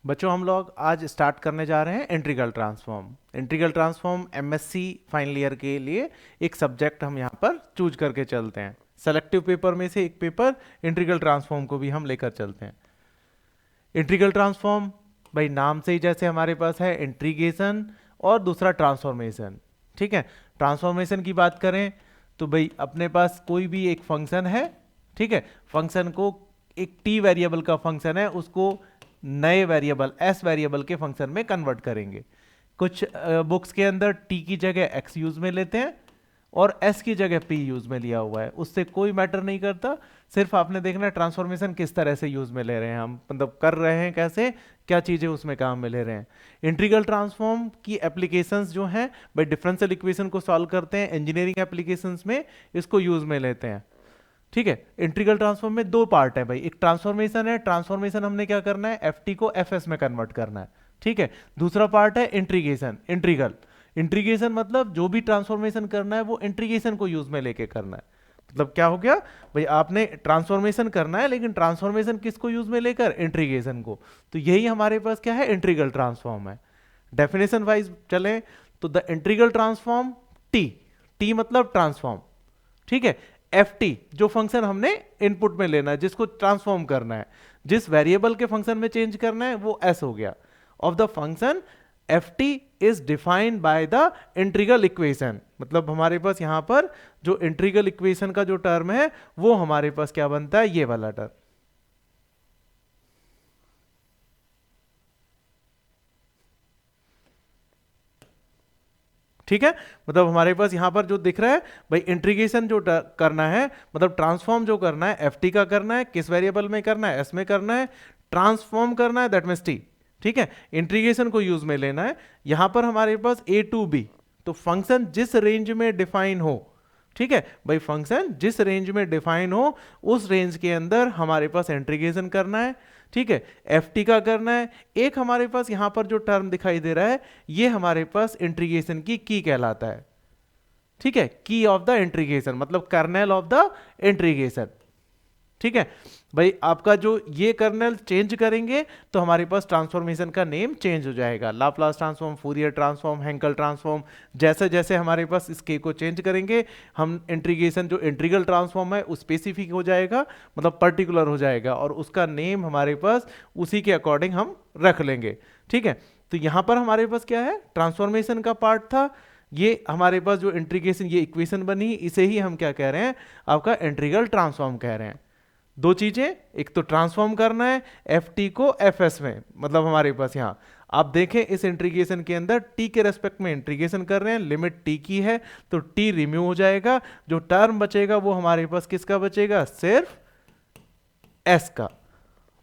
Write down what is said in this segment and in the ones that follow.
बच्चों हम लोग आज स्टार्ट करने जा रहे हैं integral transform. Integral transform MSc final year के लिए एक सब्जेक्ट हम यहाँ पर चूज करके चलते हैं। सेलेक्टिव पेपर में से एक पेपर इंटीग्रल ट्रांसफॉर्म को भी हम लेकर चलते हैं। इंटीग्रल ट्रांसफॉर्म भाई नाम से ही जैसे हमारे पास है इंटीग्रेशन और दूसरा ट्रांसफॉर्मेशन। ठीक है, ट्रांसफॉर्मेशन की बात करें तो भाई अपने पास कोई भी एक फंक्शन है, ठीक है, फंक्शन को एक टी वेरिएबल का फंक्शन है उसको नए वेरिएबल एस वेरिएबल के फंक्शन में कन्वर्ट करेंगे। कुछ बुक्स के अंदर टी की जगह एक्स यूज में लेते हैं और एस की जगह पी यूज में लिया हुआ है, उससे कोई मैटर नहीं करता। सिर्फ आपने देखना है ट्रांसफॉर्मेशन किस तरह से यूज में ले रहे हैं हम, मतलब कर रहे हैं कैसे, क्या चीजें उसमें काम में ले रहे हैं। इंटीग्रल ट्रांसफॉर्म की एप्लीकेशंस जो हैं भाई डिफरेंशियल इक्वेशन को सॉल्व करते हैं, इंजीनियरिंग एप्लीकेशंस में इसको यूज में लेते हैं। ठीक है, इंटीग्रल ट्रांसफॉर्म में दो पार्ट है भाई, एक ट्रांसफॉर्मेशन है, ट्रांसफॉर्मेशन हमने क्या करना है एफ टी को एफ एस में कन्वर्ट करना है। ठीक है, दूसरा पार्ट है इंटीग्रेशन। इंटीग्रल इंटीग्रेशन मतलब जो भी ट्रांसफॉर्मेशन करना है वो इंटीग्रेशन को यूज में लेके करना है। मतलब क्या हो गया भाई, आपने ट्रांसफॉर्मेशन करना है लेकिन ट्रांसफॉर्मेशन किसको यूज में लेकर, इंटीग्रेशन को। तो यही हमारे पास क्या है, इंटीग्रल ट्रांसफॉर्म है। डेफिनेशन वाइज चले तो the integral transform T, T मतलब ट्रांसफॉर्म, ठीक है, एफ टी जो फंक्शन हमने इनपुट में लेना है जिसको ट्रांसफॉर्म करना है, जिस वेरिएबल के फंक्शन में चेंज करना है वो एस हो गया, of the function f t is defined by the integral equation. मतलब हमारे पास यहां पर जो इंटीग्रल इक्वेशन का जो टर्म है वो हमारे पास क्या बनता है, ये वाला टर्म। ठीक है, मतलब हमारे पास यहां पर जो दिख रहा है भाई इंटीग्रेशन जो करना है, मतलब ट्रांसफॉर्म जो करना है एफ टी का करना है, किस वेरिएबल में करना है, एस में करना है, ट्रांसफॉर्म करना है दैट मींस टी। ठीक है, इंटीग्रेशन को यूज में लेना है। यहां पर हमारे पास ए टू बी, तो फंक्शन जिस रेंज में डिफाइन हो, ठीक है भाई, फंक्शन जिस रेंज में डिफाइन हो उस रेंज के अंदर हमारे पास इंटीग्रेशन करना है। ठीक है, एफ टी का करना है। एक हमारे पास यहां पर जो टर्म दिखाई दे रहा है ये हमारे पास इंटीग्रेशन की कहलाता है। ठीक है, की ऑफ द इंटीग्रेशन मतलब कर्नेल ऑफ द इंटीग्रेशन। ठीक है भाई, आपका जो ये कर्नेल चेंज करेंगे तो हमारे पास ट्रांसफॉर्मेशन का नेम चेंज हो जाएगा, Laplace transform, Fourier transform, Hankel transform. जैसे जैसे हमारे पास इसके को चेंज करेंगे हम इंटीग्रेशन जो इंटीग्रल ट्रांसफॉर्म है वो स्पेसिफिक हो जाएगा, मतलब पर्टिकुलर हो जाएगा और उसका नेम हमारे पास उसी के अकॉर्डिंग हम रख लेंगे। ठीक है, तो यहां पर हमारे पास क्या है, ट्रांसफॉर्मेशन का पार्ट था, ये हमारे पास जो इंटीग्रेशन ये इक्वेशन बनी इसे ही हम क्या कह रहे हैं, आपका इंटीग्रल ट्रांसफॉर्म कह रहे हैं। दो चीजें, एक तो ट्रांसफॉर्म करना है एफ टी को एफ एस में, मतलब हमारे पास यहां आप देखें इस इंटीग्रेशन के अंदर टी के रेस्पेक्ट में इंटीग्रेशन कर रहे हैं, लिमिट टी की है तो टी रिमूव हो जाएगा, जो टर्म बचेगा वो हमारे पास किसका बचेगा, सिर्फ एस का।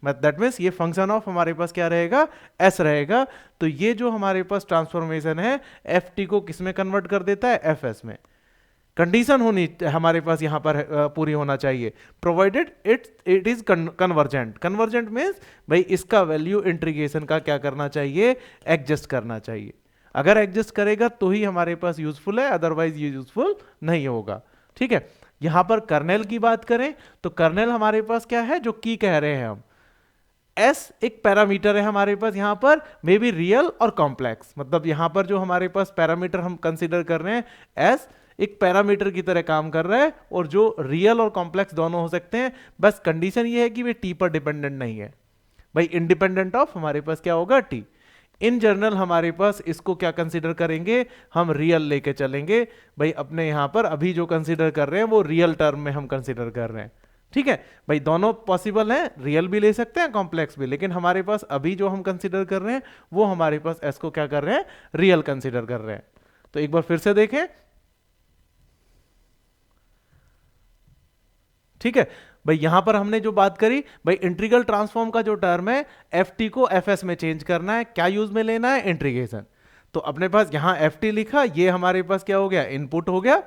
दैट मीन्स ये फंक्शन ऑफ हमारे पास क्या रहेगा, एस रहेगा। तो ये जो हमारे पास ट्रांसफॉर्मेशन है एफ टी को किस में कन्वर्ट कर देता है, एफ एस में। कंडीशन होनी हमारे पास यहां पर पूरी होना चाहिए, provided it is convergent. Convergent means भाई इसका वैल्यू इंटीग्रेशन का क्या करना चाहिए, एडजस्ट करना चाहिए। अगर एडजस्ट करेगा तो ही हमारे पास यूजफुल है, अदरवाइज ये यूजफुल नहीं होगा। ठीक है, यहां पर कर्नेल की बात करें तो कर्नेल हमारे पास क्या है, जो की कह रहे हैं हम, एस एक पैरामीटर है हमारे पास यहां पर, मे बी रियल और कॉम्प्लेक्स। मतलब यहां पर जो हमारे पास पैरामीटर हम कंसीडर कर रहे हैं, एस एक पैरामीटर की तरह काम कर रहा है और जो रियल और कॉम्प्लेक्स दोनों हो सकते हैं। बस कंडीशन ये है कि वे टी पर डिपेंडेंट नहीं है भाई, इंडिपेंडेंट ऑफ हमारे पास क्या होगा, टी। इन जनरल हमारे पास इसको क्या कंसीडर करेंगे, हम रियल लेके चलेंगे भाई, अपने यहां पर अभी जो कंसीडर कर रहे हैं वो रियल टर्म में हम कंसीडर कर रहे हैं। ठीक है भाई, दोनों पॉसिबल है, रियल भी ले सकते हैं कॉम्प्लेक्स भी, लेकिन हमारे पास अभी जो हम कंसीडर कर रहे हैं वो हमारे पास एस को क्या कर रहे हैं, रियल कंसीडर कर रहे हैं। तो एक बार फिर से देखें, ठीक है भाई, यहां पर हमने जो बात करी भाई इंटीग्रल ट्रांसफॉर्म का जो टर्म है एफ टी को एफ एस में चेंज करना है, क्या यूज में लेना है, इंटीग्रेशन। तो अपने पास यहां एफ टी लिखा, ये हमारे पास क्या हो गया, इनपुट हो गया।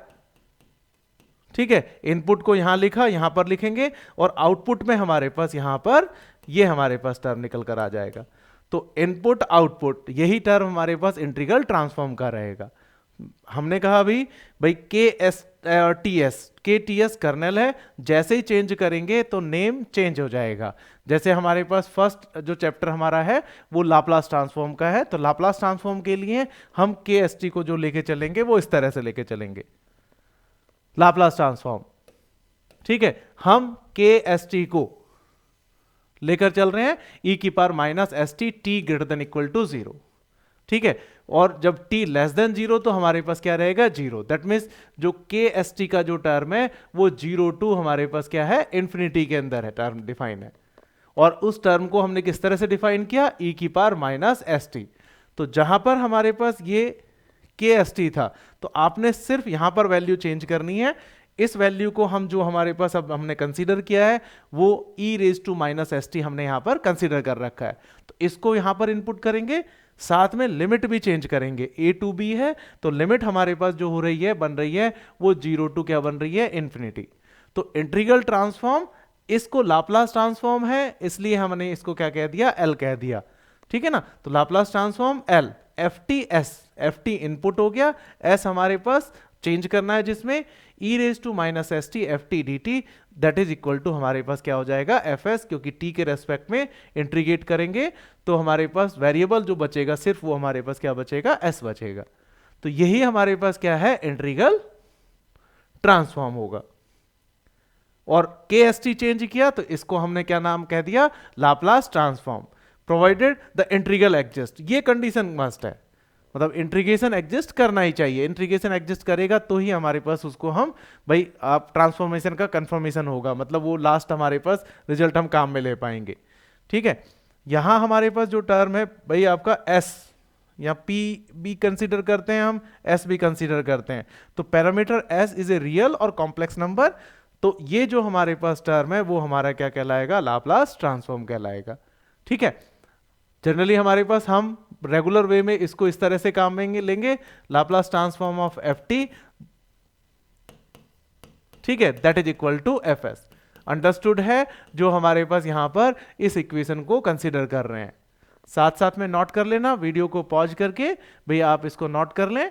ठीक है, इनपुट को यहां लिखा, यहां पर लिखेंगे और आउटपुट में हमारे पास यहां पर ये हमारे पास टर्म निकल कर आ जाएगा। तो इनपुट आउटपुट यही टर्म हमारे पास इंटीग्रल ट्रांसफॉर्म का रहेगा। हमने कहा अभी भाई के एस टी एस, के टी एस कर्नेल है, जैसे ही चेंज करेंगे तो नेम चेंज हो जाएगा। जैसे हमारे पास फर्स्ट जो चैप्टर हमारा है वो लाप्लास ट्रांसफॉर्म का है, तो लाप्लास ट्रांसफॉर्म के लिए हम के एस टी को जो लेके चलेंगे वो इस तरह से लेके चलेंगे, लाप्लास ट्रांसफॉर्म। ठीक है, हम के एस टी को लेकर चल रहे हैं ई की power minus s t, t greater than equal to 0। ठीक है, और जब t लेस देन 0 तो हमारे पास क्या रहेगा, 0। दैट मीन्स जो के एस टी का जो टर्म है वो 0 टू हमारे पास क्या है, इंफिनिटी के अंदर है, टर्म डिफाइन है। और उस टर्म को हमने किस तरह से डिफाइन किया, ई की पावर माइनस एस टी। तो जहां पर हमारे पास ये के एस टी था तो आपने सिर्फ यहां पर वैल्यू चेंज करनी है। इस वैल्यू को हम जो हमारे पास अब हमने कंसीडर किया है वो e raise to minus s t हमने यहां पर कंसीडर कर रखा है, तो इसको यहां पर इनपुट करेंगे, साथ में लिमिट भी चेंज करेंगे। a टू b है तो लिमिट हमारे पास जो हो रही है बन रही है वो 0 टू क्या बन रही है, इंफिनिटी। तो इंटीग्रल ट्रांसफॉर्म, इसको लाप्लास ट्रांसफॉर्म है इसलिए हमने इसको क्या कह दिया, l कह दिया। ठीक है ना, तो Laplace transform l, F T S, F T input हो गया, s हमारे पास चेंज करना है जिसमें e raise to minus s t f t d t, that is equal to हमारे पास क्या हो जाएगा, एफ एस, क्योंकि t के रेस्पेक्ट में इंटीग्रेट करेंगे तो हमारे पास वेरिएबल जो बचेगा सिर्फ वो हमारे पास क्या बचेगा, s बचेगा। तो यही हमारे पास क्या है, इंटीग्रल ट्रांसफॉर्म होगा। और के एस टी चेंज किया तो इसको हमने क्या नाम कह दिया, Laplace transform, provided the integral exist. ये कंडीशन मस्ट है, मतलब इंटीग्रेशन एग्जिस्ट करना ही चाहिए, इंटीग्रेशन एग्जिस्ट करेगा तो ही हमारे पास उसको हम भाई आप ट्रांसफॉर्मेशन का कंफर्मेशन होगा, मतलब वो लास्ट हमारे पास रिजल्ट हम काम में ले पाएंगे। ठीक है, यहां हमारे पास जो टर्म है भाई आपका s, या p भी कंसीडर करते हैं हम, s भी कंसीडर करते हैं, तो parameter s is a real और कॉम्प्लेक्स नंबर, तो ये जो हमारे पास टर्म है वो हमारा क्या कहलाएगा, लाप्लास ट्रांसफॉर्म कहलाएगा। ठीक है, जनरली हमारे पास हम रेगुलर वे में इसको इस तरह से काम में लेंगे, Laplace transform of f t, ठीक है, that is equal to f s. Understood है जो हमारे पास यहां पर इस इक्वेशन को कंसीडर कर रहे हैं। साथ साथ में नोट कर लेना, वीडियो को पॉज करके भैया आप इसको नोट कर लें।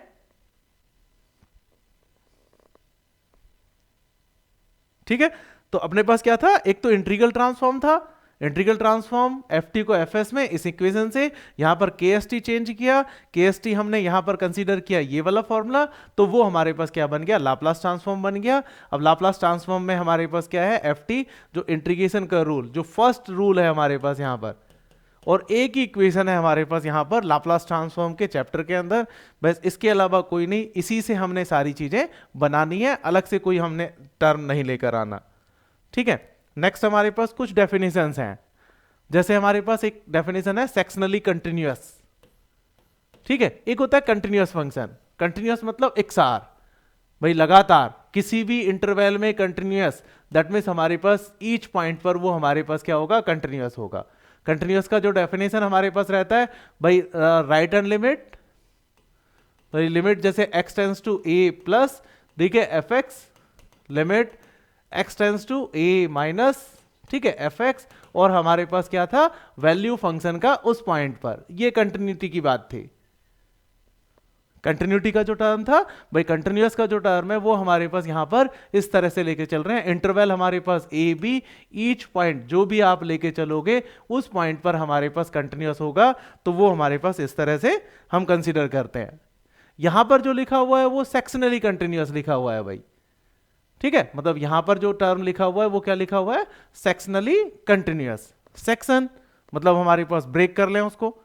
ठीक है, तो अपने पास क्या था, एक तो इंटीग्रल ट्रांसफॉर्म था, इंटीग्रल ट्रांसफॉर्म एफ टी को एफ एस में, इस इक्वेशन से यहां पर के एस टी चेंज किया, के एस टी हमने यहां पर कंसीडर किया ये वाला फॉर्मूला, तो वो हमारे पास क्या बन गया, लाप्लास ट्रांसफॉर्म बन गया। अब लाप्लास ट्रांसफॉर्म में हमारे पास क्या है, एफ टी, जो इंटीग्रेशन का रूल, जो फर्स्ट रूल है हमारे पास यहां पर, और एक ही इक्वेशन है हमारे पास यहां पर लाप्लास ट्रांसफॉर्म के चैप्टर के अंदर, बस इसके अलावा कोई नहीं, इसी से हमने सारी चीजें बनानी है, अलग से कोई हमने टर्म नहीं लेकर आना। ठीक है, नेक्स्ट हमारे पास कुछ डेफिनेशंस हैं, जैसे हमारे पास एक डेफिनेशन है सेक्शनली कंटिन्यूअस। ठीक है, एक होता है कंटिन्यूअस फंक्शन, कंटिन्यूअस मतलब एकसार, भाई लगातार किसी भी इंटरवल में कंटिन्यूअस, दैट मीन्स हमारे पास ईच पॉइंट पर वो हमारे पास क्या होगा, कंटिन्यूअस होगा। कंटिन्यूअस का जो डेफिनेशन हमारे पास रहता है भाई, राइट हैंड लिमिट, भाई लिमिट जैसे x tends to a plus, देखिए f x, limit x tends to a minus, ठीक है, एफ एक्स, और हमारे पास क्या था, वैल्यू फंक्शन का उस पॉइंट पर, ये कंटिन्यूटी की बात थी। कंटिन्यूटी का जो टर्म था भाई, कंटिन्यूअस का जो टर्म है वो हमारे पास यहां पर इस तरह से लेके चल रहे हैं, इंटरवल हमारे पास ए बी, ईच पॉइंट जो भी आप लेके चलोगे उस पॉइंट पर हमारे पास कंटिन्यूअस होगा, तो वो हमारे पास इस तरह से हम कंसीडर करते हैं। यहां पर जो लिखा हुआ है वो सेक्शनली कंटिन्यूअस लिखा हुआ है भाई। ठीक है, मतलब यहां पर जो टर्म लिखा हुआ है वो क्या लिखा हुआ है, सेक्शनली कंटिन्यूअस। सेक्शन मतलब हमारे पास ब्रेक कर लें उसको,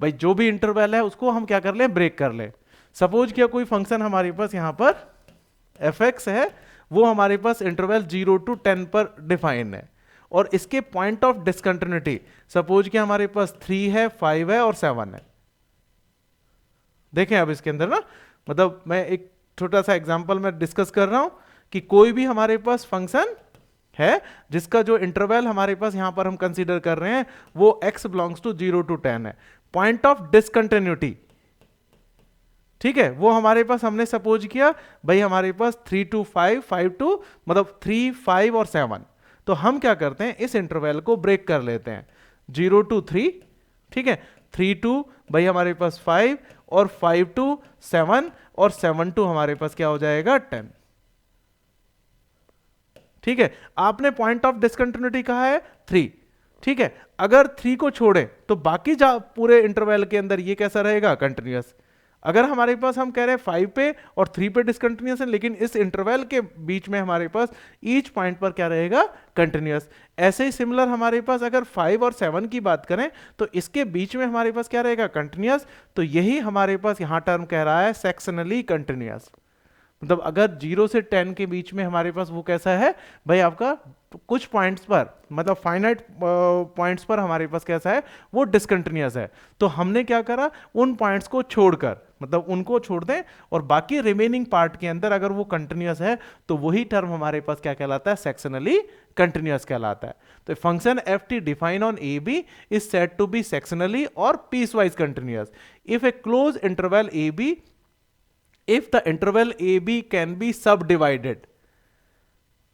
भाई जो भी इंटरवल है उसको हम क्या कर लें, ब्रेक कर लें। सपोज किया कोई फंक्शन हमारे पास यहां पर एफ एक्स है, वो हमारे पास इंटरवल 0 to 10 पर डिफाइन है, और इसके पॉइंट ऑफ डिसकंटिन्यूटी सपोज कि हमारे पास 3 है, 5 है और 7 है। देखें अब इसके अंदर ना, मतलब मैं एक छोटा सा एग्जांपल में डिस्कस कर रहा हूं कि कोई भी हमारे पास फंक्शन है जिसका जो इंटरवल हमारे पास यहां पर हम कंसीडर कर रहे हैं वो x बिलोंग्स टू 0 to 10 है, पॉइंट ऑफ डिसकंटिन्यूटी, ठीक है, वो हमारे पास हमने सपोज किया भाई हमारे पास 3 to 5, 5 to मतलब 3, 5 और 7, तो हम क्या करते हैं इस इंटरवल को ब्रेक कर लेते हैं, 0 to 3, ठीक है, 3 to भाई हमारे पास 5 और 5 to 7 और 7 to हमारे पास क्या हो जाएगा 10। ठीक है, आपने पॉइंट ऑफ डिसकंटिन्यूटी कहा है 3, ठीक है, अगर 3 को छोड़े तो बाकी पूरे इंटरवल के अंदर ये कैसा रहेगा, कंटिन्यूअस। अगर हमारे पास हम कह रहे हैं 5 पे और 3 पे डिसकंटिन्यूअस है, लेकिन इस इंटरवल के बीच में हमारे पास ईच पॉइंट पर क्या रहेगा, कंटिन्यूअस। ऐसे ही सिमिलर हमारे पास अगर 5 और 7 की बात करें तो इसके बीच में हमारे पास क्या रहेगा, कंटिन्यूअस। तो यही हमारे पास यहां टर्म कह रहा है सेक्शनली कंटिन्यूअस। मतलब अगर 0 से 10 के बीच में हमारे पास वो कैसा है भाई, आपका कुछ पॉइंट्स पर, मतलब फाइनाइट पॉइंट्स पर हमारे पास कैसा है, वो डिसकंटिन्यूअस है। तो हमने क्या करा, उन पॉइंट्स को छोड़कर, मतलब उनको छोड़ दें और बाकी रिमेनिंग पार्ट के अंदर अगर वो कंटिन्यूअस है तो वही टर्म हमारे पास क्या कहलाता है, सेक्शनली कंटिन्यूअस कहलाता है। तो function f t define on a b is said to be sectionally और piece wise continuous if a close interval a b, if the interval AB can be subdivided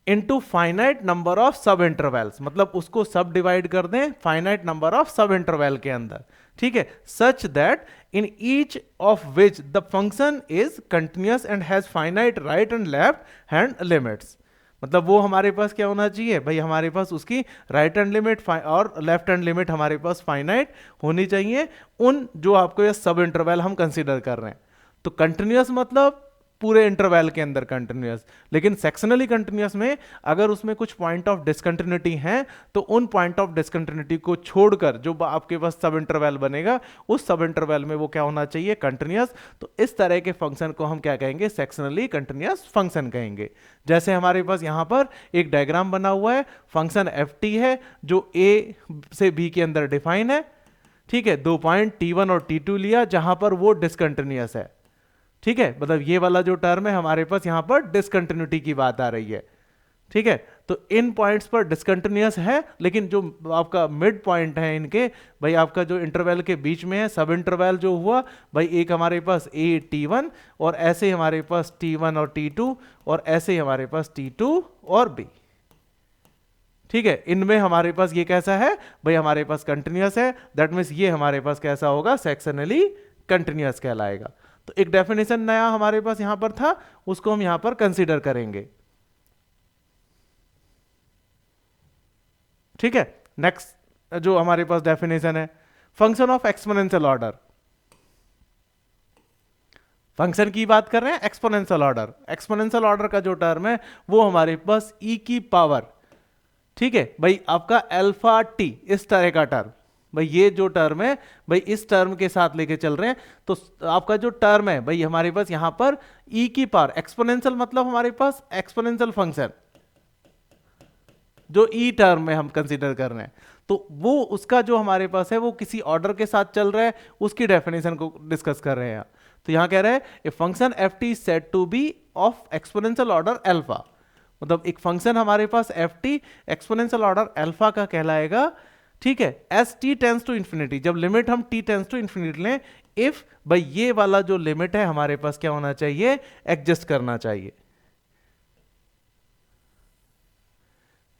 into finite number of sub intervals, मतलब उसको सब divide कर दें finite number of सब interval के अंदर, ठीक है, such that in each of which the function is continuous and has finite right and left hand limits। मतलब वो हमारे पास क्या होना चाहिए भाई, हमारे पास उसकी राइट हैंड लिमिट और लेफ्ट हैंड लिमिट हमारे पास फाइनाइट होनी चाहिए उन जो आपको ये सब इंटरवल हम कंसीडर कर रहे हैं। तो कंटिन्यूअस मतलब पूरे इंटरवल के अंदर कंटिन्यूअस, लेकिन सेक्शनली कंटिन्यूअस में अगर उसमें कुछ पॉइंट ऑफ डिसकंटिन्यूटी हैं तो उन पॉइंट ऑफ डिसकंटिन्यूटी को छोड़कर जो आपके पास सब इंटरवल बनेगा उस सब इंटरवल में वो क्या होना चाहिए, कंटिन्यूअस। तो इस तरह के फंक्शन को हम क्या कहेंगे, सेक्शनली कंटिन्यूअस फंक्शन कहेंगे। जैसे हमारे पास यहां पर एक डायग्राम बना हुआ है, फंक्शन एफ टी है जो ए से बी के अंदर डिफाइन है, ठीक है, 2 पॉइंट T1 और T2 लिया जहां पर वो डिसकंटिन्यूअस है, ठीक है, मतलब ये वाला जो टर्म है हमारे पास यहां पर डिसकंटिन्यूटी की बात आ रही है, ठीक है। तो इन पॉइंट्स पर डिसकंटिन्यूअस है, लेकिन जो आपका मिड पॉइंट है इनके भाई, आपका जो इंटरवल के बीच में है, सब इंटरवल जो हुआ भाई, एक हमारे पास ए T1 और ऐसे ही हमारे पास T1 और T2 और ऐसे ही हमारे पास T2 और B, ठीक है, इनमें हमारे पास ये कैसा है भाई, हमारे पास कंटिन्यूअस है, दैट मींस ये हमारे पास कैसा होगा, सेक्शनली कंटिन्यूअस कहलाएगा। तो एक डेफिनेशन नया हमारे पास यहां पर था, उसको हम यहां पर कंसीडर करेंगे, ठीक है। नेक्स्ट जो हमारे पास डेफिनेशन है, function of exponential order. Function की बात कर रहे हैं एक्सपोनेंशियल ऑर्डर। एक्सपोनेंशियल ऑर्डर का जो टर्म है वो हमारे पास ई की पावर, ठीक है भाई, आपका अल्फा टी, इस तरह का टर्म भाई, ये जो टर्म है भाई इस टर्म के साथ लेके चल रहे हैं। तो आपका जो टर्म है भाई हमारे पास यहां पर ई की पावर, एक्सपोनेंशियल मतलब हमारे पास एक्सपोनेंशियल फंक्शन जो ई टर्म में हम कंसीडर कर रहे हैं, तो वो उसका जो हमारे पास है वो किसी ऑर्डर के साथ चल रहा है, उसकी डेफिनेशन को डिस्कस कर रहे हैं। तो यहां कह रहे हैं a function f t said to be of exponential order alpha, मतलब एक फंक्शन हमारे पास f t exponential order alpha का कहलाएगा, ठीक है, as t tends to infinity, जब लिमिट हम टी टेंस टू इंफिनिटी लें, इफ भाई ये वाला जो लिमिट है हमारे पास क्या होना चाहिए, एग्जिस्ट करना चाहिए।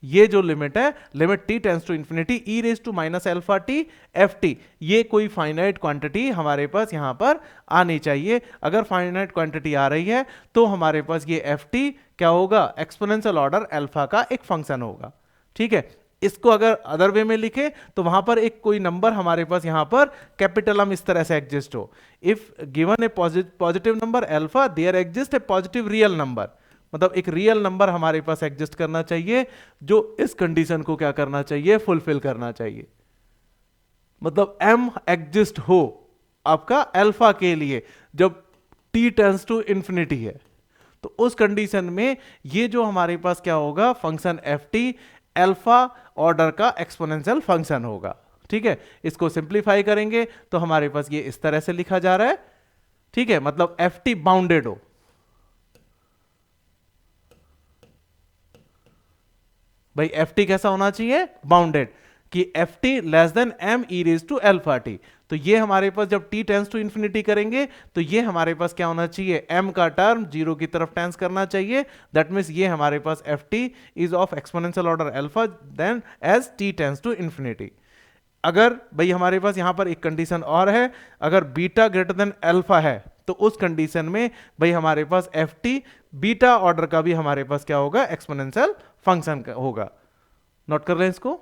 ये जो लिमिट है, limit t tends to infinity e raise to minus alpha t f t, ये कोई फाइनाइट क्वांटिटी हमारे पास यहां पर आनी चाहिए। अगर फाइनाइट क्वांटिटी आ रही है तो हमारे पास ये एफ टी क्या होगा, एक्सपोनेंशियल ऑर्डर अल्फा का एक फंक्शन होगा, ठीक है। इसको अगर अदर वे में लिखे तो वहां पर एक कोई नंबर हमारे पास यहां पर कैपिटल हम इस तरह से एग्जिस्ट हो, if given a positive number alpha there exist a positive real number, मतलब एक रियल नंबर हमारे पास एग्जिस्ट करना चाहिए जो इस कंडीशन को क्या करना चाहिए, फुलफिल करना चाहिए। मतलब m एग्जिस्ट हो आपका अल्फा के लिए जब t टेंस टू इंफिनिटी है, तो उस कंडीशन में ये जो हमारे पास क्या होगा, function f T alpha order का एक्सपोनेंशियल फंक्शन होगा, ठीक है। इसको सिंप्लीफाई करेंगे तो हमारे पास ये इस तरह से लिखा जा रहा है, ठीक है, मतलब एफ टी बाउंडेड हो, भाई एफ टी कैसा होना चाहिए, बाउंडेड, कि f t less than m e raise to alpha t. तो ये हमारे पास जब t टेंस टू इंफिनिटी करेंगे तो ये हमारे पास क्या होना चाहिए, m का टर्म 0 की तरफ टेंस करना चाहिए, दैट मींस ये हमारे पास f t is of exponential order alpha then as t tends to infinity. अगर भाई हमारे पास यहां पर एक कंडीशन और है, अगर बीटा ग्रेटर देन अल्फा है तो उस कंडीशन में भाई हमारे पास एफ टी बीटा ऑर्डर का भी हमारे पास क्या होगा, एक्सपोनेंशियल फंक्शन होगा। नोट कर लें इसको।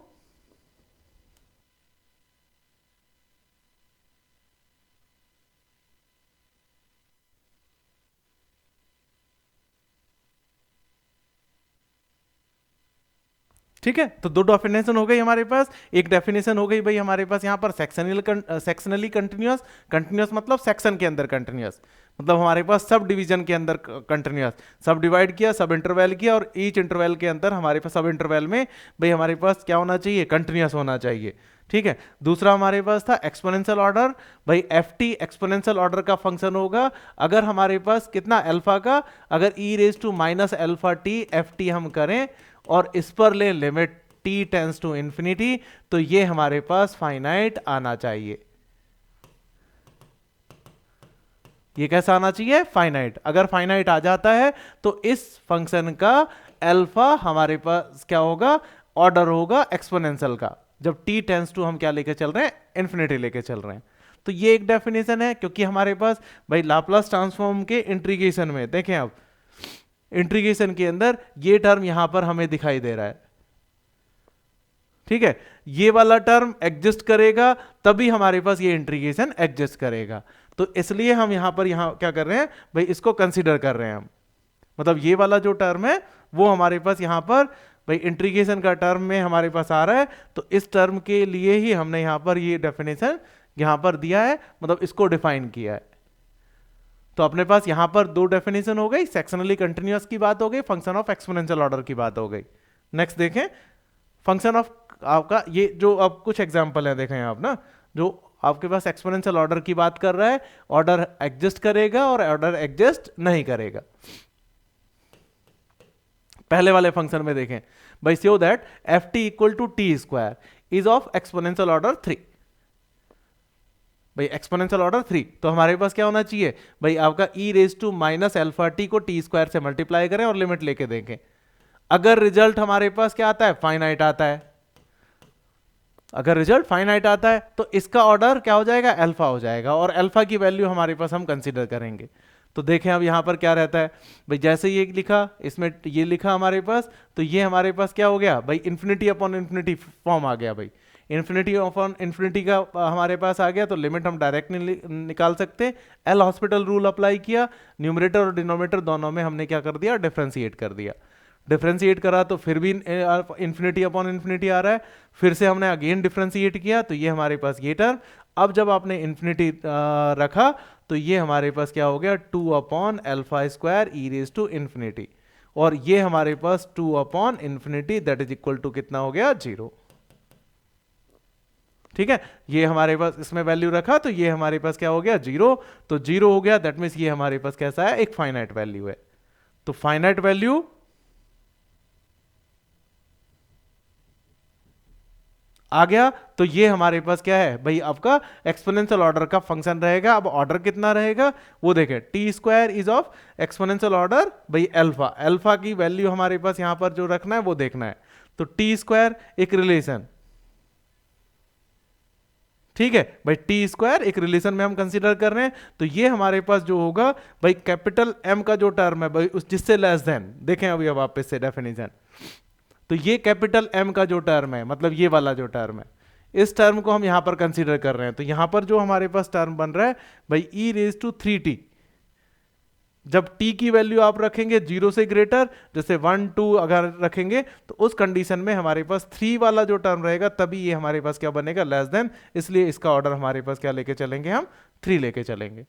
ठीक है, तो दो डेफिनेशन हो गई हमारे पास। एक डेफिनेशन हो गई भाई हमारे पास यहाँ पर सेक्शनली कंटिन्यूअस। कंटिन्यूअस मतलब सेक्शन के अंदर कंटिन्यूअस, मतलब हमारे पास सब डिवीजन के अंदर कंटिन्यूअस। सब डिवाइड किया, सब इंटरवल किया, और ईच इंटरवल के अंदर हमारे पास सब इंटरवल में भाई हमारे पास क्या होना चाहिए, कंटिन्यूअस होना चाहिए। ठीक है, दूसरा हमारे पास था एक्सपोनेंशियल ऑर्डर। भाई एफ टी एक्सपोनेंशियल ऑर्डर का फंक्शन होगा अगर हमारे पास कितना, अल्फा का, अगर e raise to minus alpha t f t हम करें और इस पर ले limit t tends to infinity, तो ये हमारे पास फाइनाइट आना चाहिए। ये कैसा आना चाहिए, फाइनाइट। अगर फाइनाइट आ जाता है तो इस फंक्शन का अल्फा हमारे पास क्या होगा, ऑर्डर होगा एक्सपोनेंशियल का, जब t टेंस टू हम क्या लेके चल रहे हैं, इंफिनिटी लेके चल रहे हैं। तो ये एक डेफिनेशन है, क्योंकि हमारे पास भाई लाप्लास ट्रांसफॉर्म के इंटीग्रेशन में देखें आप, इंटीग्रेशन के अंदर ये टर्म यहां पर हमें दिखाई दे रहा है। ठीक है, ये वाला टर्म एग्जिस्ट करेगा तभी हमारे पास ये इंटीग्रेशन एग्जिस्ट करेगा। तो इसलिए हम यहां पर क्या कर रहे हैं भाई, इसको कंसीडर कर रहे हैं हम, मतलब ये वाला जो टर्म है वो हमारे पास यहां पर भाई इंटीग्रेशन का टर्म में हमारे पास आ रहा है। तो इस टर्म के लिए ही हमने यहां पर ये डेफिनेशन यहां पर दिया है, मतलब इसको डिफाइन किया है। तो अपने पास यहां पर दो डेफिनेशन हो गई, सेक्शनली कंटिन्यूअस की बात हो गई, फंक्शन ऑफ एक्सपोनेंशियल ऑर्डर की बात हो गई। नेक्स्ट देखें फंक्शन ऑफ आपका, ये जो अब कुछ एग्जांपल है देखें आप ना, जो आपके पास एक्सपोनेंशियल ऑर्डर की बात कर रहा है, ऑर्डर एग्जिस्ट करेगा और ऑर्डर एग्जिस्ट नहीं करेगा। पहले वाले फंक्शन में देखें भाई, show that f t equal to t square is of exponential order 3। भाई एक्सपोनेंशियल ऑर्डर 3, तो हमारे पास क्या होना चाहिए भाई, आपका e raise to minus alpha t को टी स्क्वायर से मल्टीप्लाई करें और लिमिट लेके देखें। अगर रिजल्ट हमारे पास क्या आता है, फाइनाइट आता है, अगर रिजल्ट फाइनाइट आता है तो इसका ऑर्डर क्या हो जाएगा, अल्फा हो जाएगा, और अल्फा की वैल्यू हमारे पास हम कंसीडर करेंगे। तो देखें अब यहां पर क्या रहता है भाई, जैसे ये लिखा, इसमें ये लिखा हमारे पास, तो ये हमारे पास क्या हो गया भाई, इन्फिनिटी अपॉन इन्फिनिटी फॉर्म आ गया भाई। इन्फिनिटी अपॉन इन्फिनिटी का हमारे पास आ गया, तो लिमिट हम डायरेक्ट निकाल सकते हैं। एल हॉस्पिटल रूल अप्लाई किया, न्यूमरेटर और डिनोमिनेटर दोनों में हमने क्या कर दिया, डिफरेंशिएट कर दिया। डिफरेंशिएट करा तो फिर भी इन्फिनिटी अपॉन इन्फिनिटी आ रहा है, फिर से हमने अगेन डिफरेंशिएट किया, तो ये हमारे पास ये टर्म। अब जब आपने इन्फिनिटी रखा तो ये हमारे पास क्या हो गया, 2 upon alpha square e raise to infinity, और ये हमारे पास 2 upon infinity that is equal to कितना हो गया, 0। ठीक है, ये हमारे पास इसमें वैल्यू रखा तो ये हमारे पास क्या हो गया, 0। तो 0 हो गया, दैट मीन्स ये हमारे पास कैसा है, एक फाइनाइट वैल्यू है। तो फाइनाइट वैल्यू आ गया, तो ये हमारे पास क्या है भाई, आपका एक्सपोनेंशियल ऑर्डर का फंक्शन रहेगा। अब ऑर्डर कितना रहेगा वो देखें, T square is of exponential order भाई अल्फा। अल्फा की वैल्यू हमारे पास यहां पर जो रखना है वो देखना है। तो टी स्क्वायर एक रिलेशन, ठीक है भाई, टी स्क्वायर एक रिलेशन में हम कंसीडर कर रहे हैं। तो ये हमारे पास जो होगा भाई, कैपिटल एम का जो टर्म है भाई, उस जिससे लेस देन, देखें अभी अब वापस से डेफिनेशन, तो ये कैपिटल एम का जो टर्म है, मतलब ये वाला जो टर्म है, इस टर्म को हम यहां पर कंसीडर कर रहे हैं। तो यहां पर जो हमारे पास टर्म बन रहा है भाई, ई रेज टू 3t, जब t की वैल्यू आप रखेंगे 0 से ग्रेटर, जैसे 1 2 अगर रखेंगे, तो उस कंडीशन में हमारे पास 3 वाला जो टर्म रहेगा तभी ये हमारे पास क्या बनेगा, लेस देन। इसलिए इसका ऑर्डर हमारे पास क्या लेके चलेंगे, हम 3 लेके चलेंगे।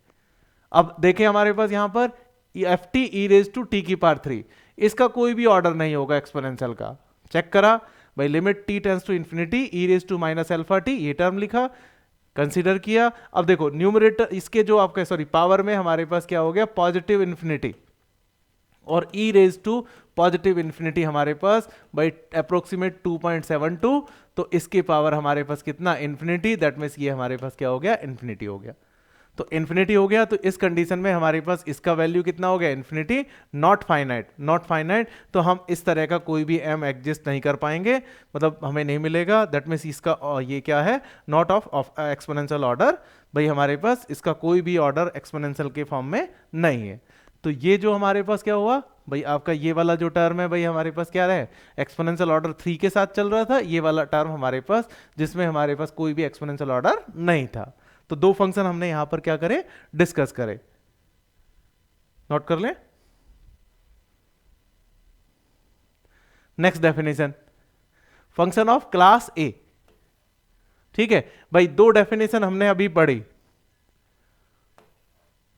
अब देखें हमारे पास यहां पर f t e raise to t की पावर 3, इसका कोई भी ऑर्डर नहीं होगा एक्सपोनेंशियल का। चेक करा भाई, limit t tends to infinity e raise to minus alpha t, ये टर्म लिखा, कंसीडर किया। अब देखो न्यूमरेटर इसके जो आपका पावर में हमारे पास क्या हो गया, पॉजिटिव इंफिनिटी, और ई रेज टू पॉजिटिव इंफिनिटी हमारे पास बाई अप्रोक्सीमेट 2.72, तो इसकी पावर हमारे पास कितना, इंफिनिटी, दैट मीन्स ये हमारे पास क्या हो गया, इंफिनिटी हो गया। तो इंफिनिटी हो गया, तो इस कंडीशन में हमारे पास इसका वैल्यू कितना हो गया, infinity, not finite. Not finite तो हम इस तरह का कोई भी एम एग्जिस्ट नहीं कर पाएंगे, मतलब हमें नहीं मिलेगा। दैट मीन्स इसका ये क्या है, नॉट ऑफ एक्सपोनेंशियल ऑर्डर, भाई हमारे पास इसका कोई भी ऑर्डर एक्सपोनेंशियल के फॉर्म में नहीं है। तो ये जो हमारे पास क्या हुआ भाई, आपका ये वाला जो टर्म है भाई हमारे पास क्या है, एक्सपोनेंशियल ऑर्डर 3 के साथ चल रहा था, ये वाला टर्म हमारे पास जिसमें हमारे पास कोई भी एक्सपोनेंशियल ऑर्डर नहीं था। तो दो फंक्शन हमने यहां पर क्या करे, डिस्कस करे। नोट कर लें। Next definition, function of class ए। ठीक है भाई, दो डेफिनेशन हमने अभी पढ़ी।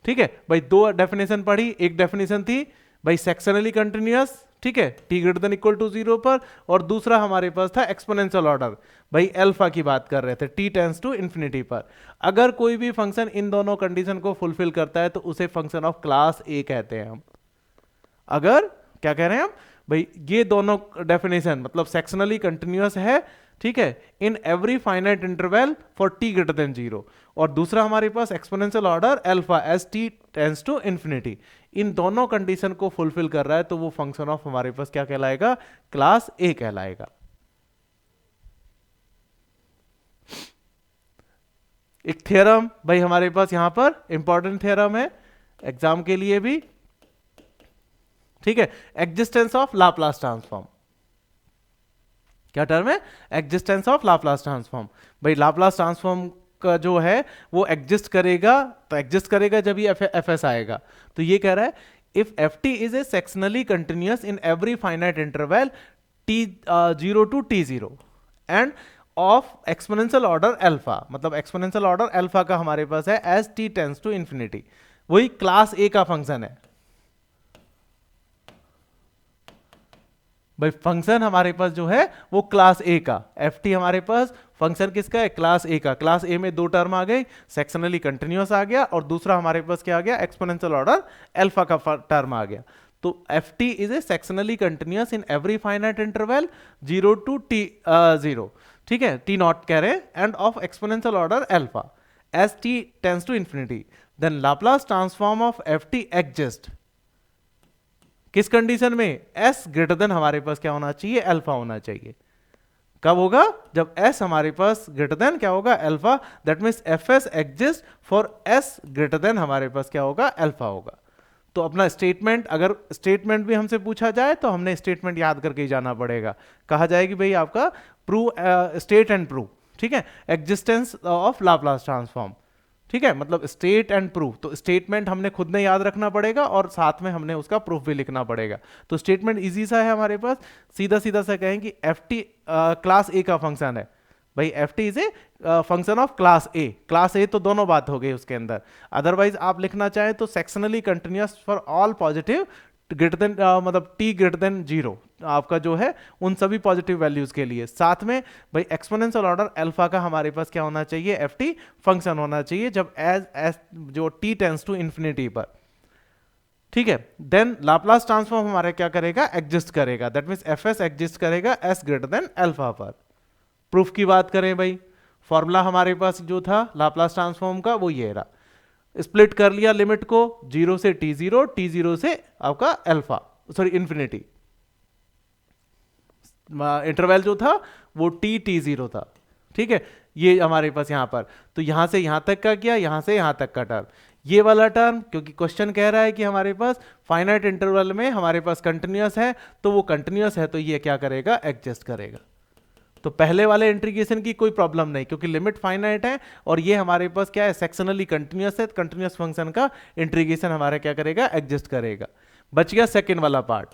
ठीक है भाई, दो डेफिनेशन पढ़ी। एक डेफिनेशन थी भाई सेक्शनली कंटिन्यूअस, ठीक है, t greater than equal to 0 पर, और दूसरा हमारे पास था एक्सपोनेंशियल ऑर्डर, भाई अल्फा की बात कर रहे थे, टी टेंस टू इंफिनिटी पर। अगर कोई भी फंक्शन इन दोनों कंडीशन को फुलफिल करता है तो उसे फंक्शन ऑफ क्लास ए कहते हैं हम। अगर क्या कह रहे हैं हम भाई, ये दोनों डेफिनेशन मतलब सेक्शनली कंटिन्यूअस है, ठीक है, in every finite interval for t greater than 0, और दूसरा हमारे पास exponential order alpha as t tends to infinity, इन दोनों कंडीशन को फुलफिल कर रहा है तो वो फंक्शन ऑफ हमारे पास क्या कहलाएगा, क्लास ए कहलाएगा। एक थ्योरम भाई हमारे पास यहां पर इंपॉर्टेंट थ्योरम है एग्जाम के लिए भी, ठीक है, एग्जिस्टेंस ऑफ लाप्लास ट्रांसफॉर्म। क्या टर्म है, एग्जिस्टेंस ऑफ लाप्लास ट्रांसफॉर्म। भाई लाप्लास ट्रांसफॉर्म का जो है वो एग्जिस्ट करेगा, तो एग्जिस्ट करेगा जब ये एफ एस आएगा। तो ये कह रहा है if f t is a sectionally continuous in every finite interval t 0 to t 0 and of exponential order alpha, मतलब एक्सपोनेंशियल ऑर्डर अल्फा का हमारे पास है as t tends to infinity, वही क्लास ए का फंक्शन है। भाई फंक्शन हमारे पास जो है वो क्लास ए का, एफ टी हमारे पास फंक्शन किसका है, क्लास ए का। क्लास ए में दो टर्म आ गए, सेक्शनली कंटिन्यूअस आ गया, और दूसरा हमारे पास क्या आ गया, एक्सपोनेंशियल ऑर्डर अल्फा का टर्म आ गया। तो f t is a sectionally continuous in every finite interval 0 to t 0, ठीक है, टी नॉट कह रहे हैं, and of exponential order alpha as t tends to infinity, then Laplace transform of f t exist किस condition में, s greater than हमारे पास क्या होना चाहिए, अल्फा होना चाहिए। कब होगा, जब s हमारे पास ग्रेटर देन क्या होगा, alpha, that means F S exist for s greater than हमारे पास क्या होगा, अल्फा होगा। तो अपना स्टेटमेंट, अगर स्टेटमेंट भी हमसे पूछा जाए तो हमने स्टेटमेंट याद करके ही जाना पड़ेगा। कहा जाएगी भाई आपका प्रूव, स्टेट एंड प्रूव, ठीक है, एग्जिस्टेंस ऑफ लाप्लास ट्रांसफॉर्म, ठीक है, मतलब स्टेट एंड प्रूफ। तो स्टेटमेंट हमने खुद ने याद रखना पड़ेगा और साथ में हमने उसका प्रूफ भी लिखना पड़ेगा। तो स्टेटमेंट इजी सा है हमारे पास, सीधा सीधा सा कहें कि एफ टी क्लास ए का फंक्शन है। भाई f t is a function of class A, class ए तो दोनों बात हो गई उसके अंदर। अदरवाइज आप लिखना चाहें तो sectionally continuous for all positive greater than, मतलब टी ग्रेटर देन 0 आपका जो है उन सभी पॉजिटिव वैल्यूज के लिए। साथ में भाई एक्सपोनेंशियल ऑर्डर अल्फा का हमारे पास क्या होना चाहिए, एफ टी फंक्शन होना चाहिए जब एज जो टी टेंस टू इंफिनिटी पर, ठीक है। देन लाप्लास ट्रांसफॉर्म हमारे क्या करेगा, एग्जिस्ट करेगा, that means F S exist करेगा एस ग्रेटर देन अल्फा पर। प्रूफ की बात करें भाई, फॉर्मूला हमारे पास जो था लाप्लास ट्रांसफॉर्म का वो ये रहा, स्प्लिट कर लिया लिमिट को 0 से t0, t0 से आपका अल्फा, सॉरी इंफिनिटी, इंटरवल जो था वो t0 था, ठीक है, ये हमारे पास यहां पर। तो यहां से यहां तक का किया, यहां से यहां तक का टर्म, ये वाला टर्म, क्योंकि क्वेश्चन कह रहा है कि हमारे पास फाइनाइट इंटरवल में हमारे पास कंटिन्यूअस है, तो वो कंटिन्यूअस है तो ये क्या करेगा, एडजस्ट करेगा। तो पहले वाले इंटीग्रेशन की कोई प्रॉब्लम नहीं, क्योंकि लिमिट फाइनाइट है और ये हमारे पास क्या है, सेक्शनली कंटिन्यूअस है, कंटिन्यूअस फंक्शन का इंटीग्रेशन हमारा क्या करेगा, एडजस्ट करेगा। बच गया सेकंड वाला पार्ट,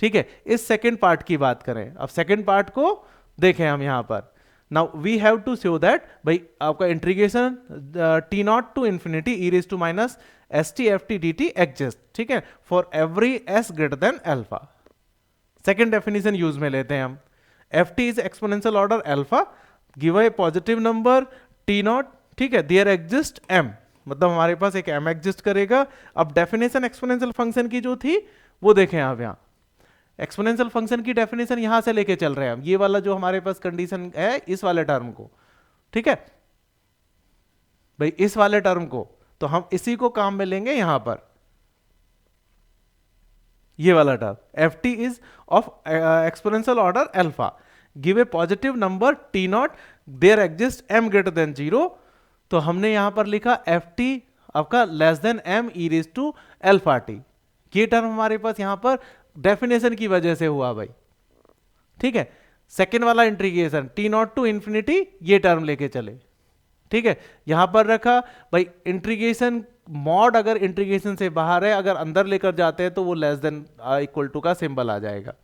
ठीक है। इस सेकंड पार्ट की बात करें, अब सेकंड पार्ट को देखें हम यहां पर। Now we have to show that भाई आपका integration t not to infinity e raise to minus s t f t d t exist, ठीक है, for every s greater than alpha. Second definition use में लेते हैं हम, f t is exponential order alpha, give a positive number t not, ठीक है, there exist M, मतलब हमारे पास एक एम एग्जिस्ट करेगा। अब डेफिनेशन एक्सपोनेंशियल फंक्शन की जो थी वो देखें आप, यहां एक्सपोनेंशियल फंक्शन की डेफिनेशन यहां से लेके चल रहे हैं हम, ये वाला जो हमारे पास कंडीशन है इस वाले टर्म को, ठीक है भाई, इस वाले टर्म को, तो हम इसी को काम में लेंगे यहां पर, ये वाला term f t is of exponential order alpha, give a positive number t not, there exist m greater than 0। तो हमने यहां पर लिखा एफ टी आपका less than m e raise to alpha t। ये टर्म हमारे पास यहां पर डेफिनेशन की वजह से हुआ भाई, ठीक है। सेकेंड वाला integration t not to infinity, ये टर्म लेके चले, ठीक है। यहां पर रखा भाई इंटीग्रेशन मॉड, अगर इंटीग्रेशन से बाहर है, अगर अंदर लेकर जाते हैं तो वो लेस देन इक्वल टू का सिंबल आ जाएगा,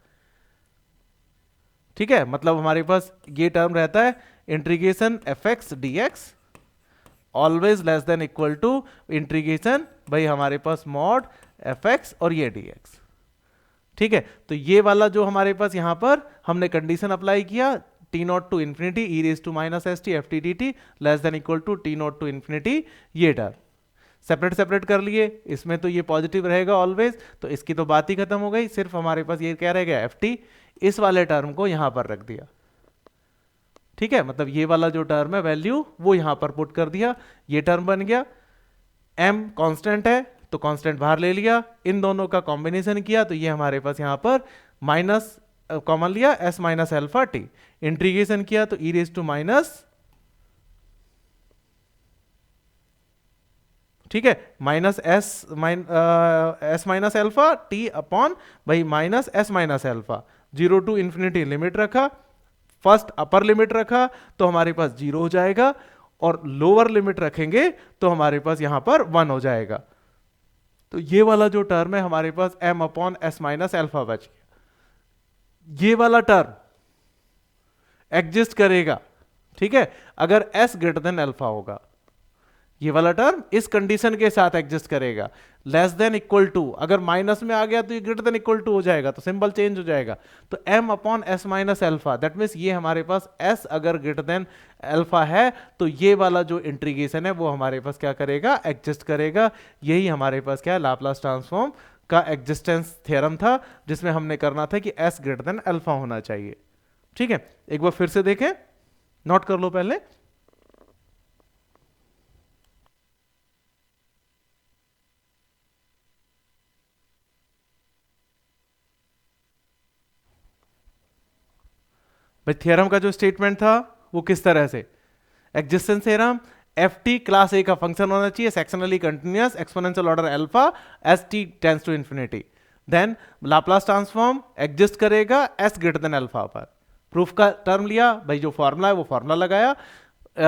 ठीक है। मतलब हमारे पास ये टर्म रहता है integration f x d x always less than equal to integration भाई हमारे पास मॉड एफ एक्स और ये डी एक्स, ठीक है। तो ये वाला जो हमारे पास यहां पर हमने कंडीशन अप्लाई किया, t not to infinity e raise to minus s t f t d t less than equal to t not to infinity, ये टर्म सेपरेट सेपरेट कर लिए। इसमें तो ये पॉजिटिव रहेगा ऑलवेज, तो इसकी तो बात ही खत्म हो गई। सिर्फ हमारे पास ये क्या रह गया एफ टी, इस वाले टर्म को यहां पर रख दिया, ठीक है। मतलब ये वाला जो टर्म है वैल्यू वो यहां पर पुट कर दिया, ये टर्म बन गया। m कांस्टेंट है तो कांस्टेंट बाहर ले लिया, इन दोनों का कॉम्बिनेशन किया तो ये हमारे पास यहां पर माइनस कॉमन लिया s minus alpha t, integration किया तो e रेज टू माइनस, ठीक है, minus s minus alpha t upon भाई minus s minus alpha, zero to infinity limit रखा, फर्स्ट अपर लिमिट रखा तो हमारे पास जीरो हो जाएगा, और लोअर लिमिट रखेंगे तो हमारे पास यहां पर 1 हो जाएगा। तो ये वाला जो टर्म है हमारे पास m upon S minus alpha बच गया। ये वाला टर्म एग्जिस्ट करेगा, ठीक है, अगर s ग्रेटर देन अल्फा होगा। ये वाला टर्म इस कंडीशन के साथ एग्जिस्ट करेगा, लेस देन इक्वल टू, अगर माइनस में आ गया तो ये ग्रेटर देन इक्वल टू हो जाएगा, तो सिंबल चेंज हो जाएगा। तो m upon S minus alpha, that means ये हमारे पास s अगर ग्रेटर देन अल्फा है तो ये वाला जो इंटीग्रेशन है वो हमारे पास क्या करेगा, एग्जिस्ट करेगा। यही हमारे पास क्या है, लाप्लास ट्रांसफॉर्म का एग्जिस्टेंस थ्योरम था, जिसमें हमने करना था कि s ग्रेटर देन अल्फा होना चाहिए, ठीक है। एक बार फिर से देखें, नोट कर लो पहले। भाई थ्योरम का जो स्टेटमेंट था वो किस तरह से, existence theorem, f t class A का फंक्शन होना चाहिए, sectionally continuous, exponential order alpha, s t tends to infinity, then Laplace transform exist करेगा एस ग्रेटर देन अल्फा पर। प्रूफ का टर्म लिया भाई, जो फॉर्मूला है वो फॉर्मूला लगाया,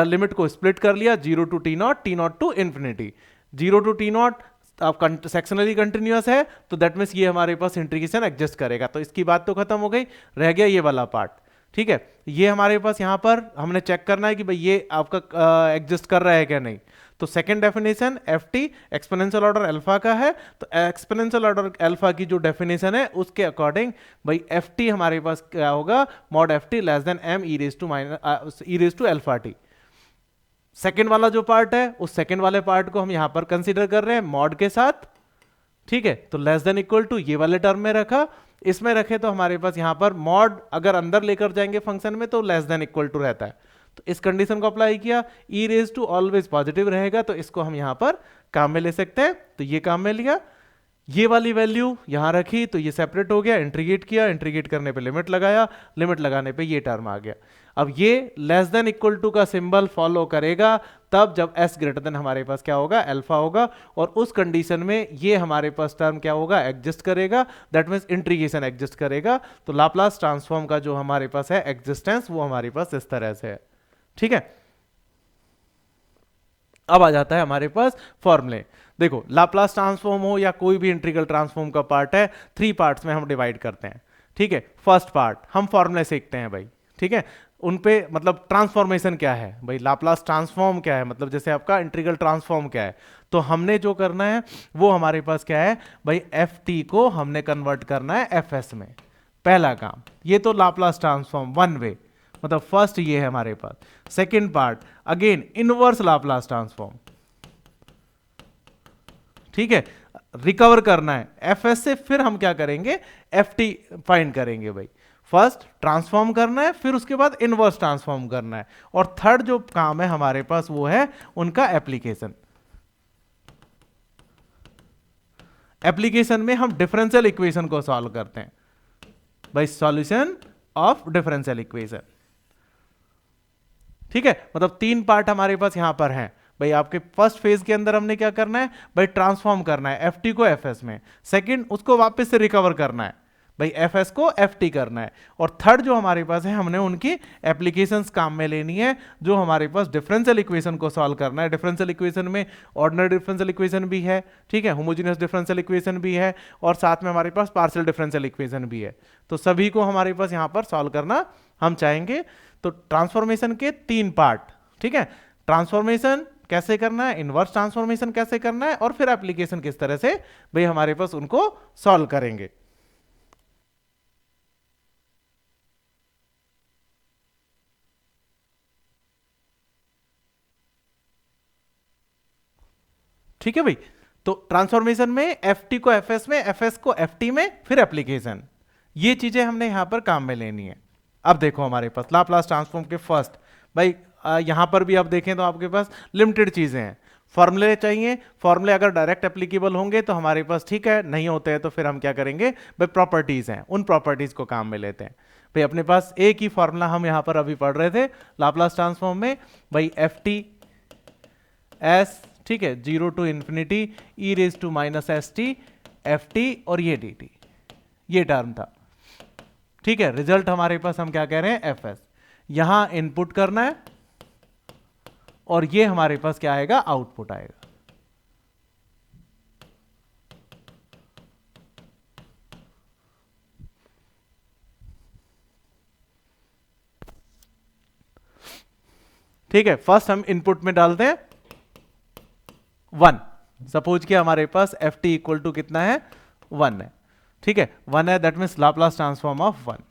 लिमिट को स्प्लिट कर लिया, zero to t not to infinity, zero to t not अब सेक्शनली कंटिन्यूअस है तो दैट मीन्स ये हमारे पास इंटीग्रेशन एग्जिस्ट करेगा। तो इसकी बात तो खत्म हो गई, रह गया ये वाला पार्ट, ठीक है। ये हमारे पास यहां पर हमने चेक करना है कि भाई ये आपका एग्जिस्ट कर रहा है क्या नहीं। तो second definition F t exponential order alpha का है, तो एक्सपोनेंशियल ऑर्डर अल्फा की जो डेफिनेशन है उसके अकॉर्डिंग भाई एफ टी हमारे पास क्या होगा, mod f t less than m e raise to alpha t. Second वाला जो पार्ट है उस सेकेंड वाले पार्ट को हम यहां पर कंसीडर कर रहे हैं मॉड के साथ, ठीक है। तो लेस देन इक्वल टू ये वाले टर्म में रखा, इसमें रखे तो हमारे पास यहां पर मॉड अगर अंदर लेकर जाएंगे फंक्शन में तो लेस देन इक्वल टू रहता है, तो इस कंडीशन को अप्लाई किया, ई रेज टू ऑलवेज पॉजिटिव रहेगा तो इसको हम यहां पर काम में ले सकते हैं, तो ये काम में लिया, ये वाली वैल्यू यहां रखी तो ये सेपरेट हो गया, इंटीग्रेट किया, इंटीग्रेट करने पे लिमिट लगाया, लिमिट लगाने पे ये टर्म आ गया। अब ये लेस देन इक्वल टू का सिंबल फॉलो करेगा तब जब s ग्रेटर देन हमारे पास क्या होगा, अल्फा होगा, और उस कंडीशन में ये हमारे पास टर्म क्या होगा, एग्जिस्ट करेगा, दैट मींस इंटीग्रेशन एग्जिस्ट करेगा। तो लाप्लास ट्रांसफॉर्म का जो हमारे पास है एग्जिस्टेंस वो हमारे पास इस तरह से है, ठीक है। अब आ जाता है हमारे पास फॉर्मूले। देखो लाप्लास ट्रांसफॉर्म हो या कोई भी इंटीग्रल ट्रांसफॉर्म का पार्ट है, 3 पार्ट्स में हम डिवाइड करते हैं, ठीक है। फर्स्ट पार्ट हम फॉर्मूले सीखते हैं भाई, ठीक है, उन पे मतलब ट्रांसफॉर्मेशन क्या है भाई, लाप्लास ट्रांसफॉर्म क्या है, मतलब जैसे आपका इंटीग्रल ट्रांसफॉर्म क्या है। तो हमने जो करना है वो हमारे पास क्या है भाई, एफ टी को हमने कन्वर्ट करना है एफ एस में, पहला काम। ये तो लाप्लास ट्रांसफॉर्म वन वे, मतलब फर्स्ट ये है हमारे पास। Second part again inverse Laplace transform, ठीक है, रिकवर करना है एफ एस से, फिर हम क्या करेंगे, एफ टी फाइंड करेंगे भाई। फर्स्ट ट्रांसफॉर्म करना है, फिर उसके बाद इनवर्स ट्रांसफॉर्म करना है, और थर्ड जो काम है हमारे पास वो है उनका एप्लीकेशन। एप्लीकेशन में हम डिफरेंशियल इक्वेशन को सॉल्व करते हैं भाई, सॉल्यूशन ऑफ डिफरेंशियल इक्वेशन, ठीक है। मतलब 3 पार्ट हमारे पास यहां पर हैं भाई आपके फर्स्ट फेज के अंदर हमने क्या करना है भाई, ट्रांसफॉर्म करना है एफ को एफ में। सेकेंड, उसको वापस से रिकवर करना है भाई, एफ को एफ करना है। और थर्ड जो हमारे पास है, हमने उनकी एप्लीकेशंस काम में लेनी है, जो हमारे पास डिफरेंशियल इक्वेशन को सॉल्व करना है। डिफरेंशियल इक्वेशन में ऑर्डिनरी डिफरेंशियल इक्वेशन भी है, ठीक है, होमोजेनियस डिफरेंशियल इक्वेशन भी है, और साथ में हमारे पास पार्शियल डिफरेंशियल इक्वेशन भी है। तो सभी को हमारे पास यहां पर सॉल्व करना हम चाहेंगे। तो ट्रांसफॉर्मेशन के 3 पार्ट, ठीक है, ट्रांसफॉर्मेशन कैसे करना है, इनवर्स ट्रांसफॉर्मेशन कैसे करना है, और फिर एप्लीकेशन किस तरह से भाई हमारे पास उनको सॉल्व करेंगे। ठीक है भाई, तो ट्रांसफॉर्मेशन में एफ को एफ में, एफ को एफ में, फिर एप्लीकेशन, ये चीजें हमने यहां पर काम में लेनी है। अब देखो हमारे पास लाप्लास ट्रांसफॉर्म के फर्स्ट भाई, यहां पर भी आप देखें तो आपके पास लिमिटेड चीजें हैं, फॉर्मूले चाहिए। फॉर्मूले अगर डायरेक्ट एप्लीकेबल होंगे तो हमारे पास ठीक है, नहीं होते हैं तो फिर हम क्या करेंगे भाई, प्रॉपर्टीज हैं, उन प्रॉपर्टीज को काम में लेते हैं। भाई अपने पास एक ही फॉर्मूला हम यहां पर अभी पढ़ रहे थे लाप्लास ट्रांसफॉर्म में, भाई एफ टी एस, ठीक है, 0 to infinity e raise to minus s t f t और ये डी टी, ये टर्म था, ठीक है। रिजल्ट हमारे पास हम क्या कह रहे हैं, एफ एस, यहां इनपुट करना है और ये हमारे पास क्या आएगा, आउटपुट आएगा। ठीक है, फर्स्ट हम इनपुट में डालते हैं 1, सपोज कि हमारे पास एफ टी इक्वल टू कितना है, 1 है, ठीक है, 1 है, that means Laplace transform of 1।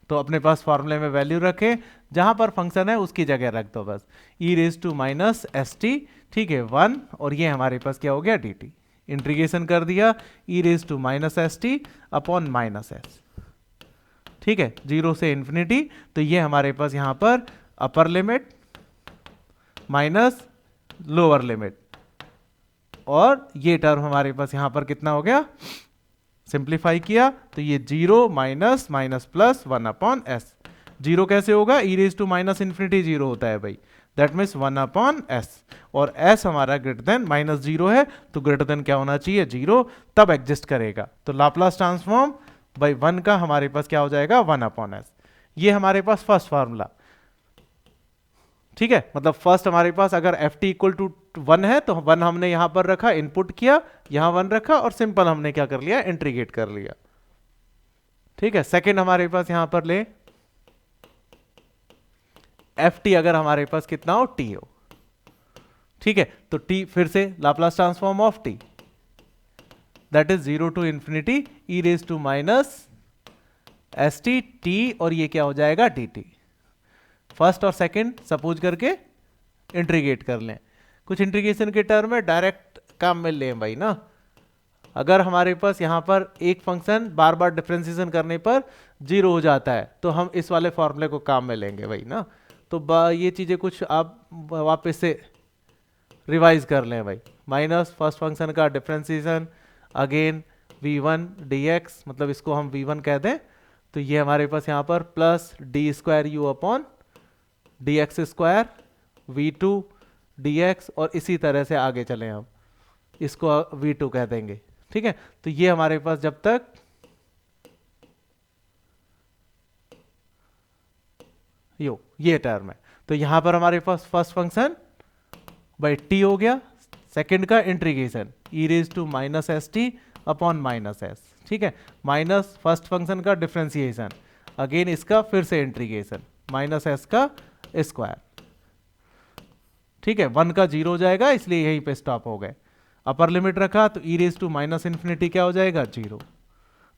तो अपने पास फॉर्मूले में वैल्यू रखें, जहां पर फंक्शन है उसकी जगह रख दो बस, e raise to minus s t, ठीक है, 1, और ये हमारे पास क्या हो गया, डी टी, इंटीग्रेशन कर दिया, e raise to minus s t upon minus s, ठीक है, 0 से इंफिनिटी। तो ये हमारे पास यहां पर upper limit minus lower limit, और ये टर्म हमारे पास यहां पर कितना हो गया, सिंप्लीफाई किया तो ये 0 minus minus plus 1 upon S. 0 कैसे होगा, ई रेज टू माइनस इंफिनिटी 0 होता है भाई, दैट मीन्स 1 अपॉन एस, और एस हमारा ग्रेटर देन माइनस 0 है, तो ग्रेटर देन क्या होना चाहिए, 0, तब एग्जिस्ट करेगा। तो लाप्लास ट्रांसफॉर्म बाई 1 का हमारे पास क्या हो जाएगा, 1 अपॉन एस। ये हमारे पास फर्स्ट फार्मूला, ठीक है, मतलब फर्स्ट हमारे पास अगर एफ टी इक्वल टू 1 है तो 1 हमने यहां पर रखा, इनपुट किया, यहां 1 रखा, और सिंपल हमने क्या कर लिया, इंटीग्रेट कर लिया, ठीक है। सेकंड हमारे पास यहां पर ले एफ टी, अगर हमारे पास कितना हो, टी हो, ठीक है, तो टी फिर से Laplace transform of t, that is 0 to infinity e raise to minus s t t, और ये क्या हो जाएगा, डी टी। फर्स्ट और सेकंड सपोज करके इंटीग्रेट कर लें, कुछ इंटीग्रेशन के टर्म में डायरेक्ट काम में लें भाई ना। अगर हमारे पास यहां पर एक फंक्शन बार बार डिफरेंशिएशन करने पर 0 हो जाता है तो हम इस वाले फॉर्मूले को काम में लेंगे भाई ना। तो ये चीजें कुछ आप वापस से रिवाइज कर लें भाई, माइनस फर्स्ट फंक्शन का डिफरेंशिएशन अगेन v1 dx, मतलब इसको हम v1 कह दें, तो ये हमारे पास यहां पर plus D square you upon D x square v2 dx, और इसी तरह से आगे चले हम, इसको v2 कह देंगे, ठीक है। तो ये हमारे पास जब तक ये टर्म है, तो यहां पर हमारे पास फर्स्ट फंक्शन बाई टी हो गया, सेकंड का integration e raise to minus s t upon minus s, ठीक है, माइनस फर्स्ट फंक्शन का डिफरेंशिएशन, अगेन इसका फिर से इंटीग्रेशन माइनस एस का स्क्वायर, ठीक है, 1 का 0 हो जाएगा, इसलिए यहीं पे स्टॉप हो गए। अपर लिमिट रखा तो e raise to minus infinity क्या हो जाएगा, 0,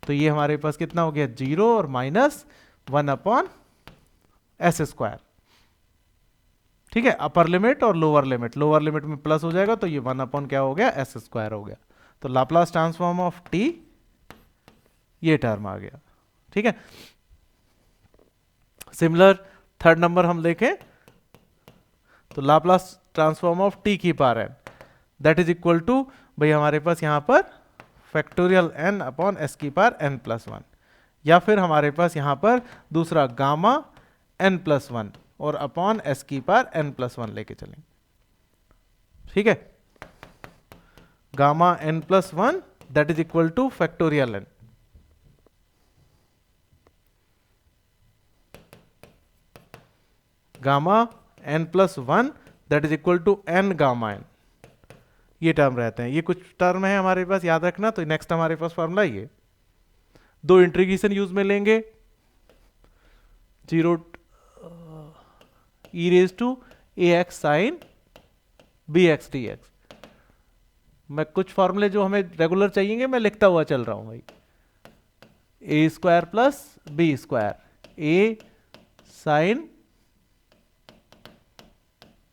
तो ये हमारे पास कितना हो गया, 0 और माइनस 1 अपॉन एस स्क्वायर, ठीक है, अपर लिमिट और लोअर लिमिट में प्लस हो जाएगा, तो ये 1 अपॉन क्या हो गया, एस स्क्वायर हो गया। तो लाप्लास ट्रांसफॉर्म ऑफ टी, ये टर्म आ गया, ठीक है। सिमिलर थर्ड नंबर हम देखें तो लाप्लास ट्रांसफॉर्म ऑफ टी की power n, that is equal to भाई हमारे पास यहां पर फैक्टोरियल एन अपॉन एस की पावर एन प्लस 1, या फिर हमारे पास यहां पर दूसरा गामा एन प्लस 1 और अपॉन एस की पावर n+1 लेके चलेंगे। ठीक है, gamma n+1 that is equal to factorial n। Gamma n+1 that is equal to n gamma n, ये टर्म रहते हैं। ये कुछ टर्म है हमारे पास, याद रखना। तो नेक्स्ट हमारे पास फॉर्मूला ये दो इंटीग्रेशन यूज में लेंगे, 0 e raise to ax sine bx dx। मैं कुछ फॉर्मूले जो हमें रेगुलर चाहिए मैं लिखता हुआ चल रहा हूं भाई। a square plus b square a sine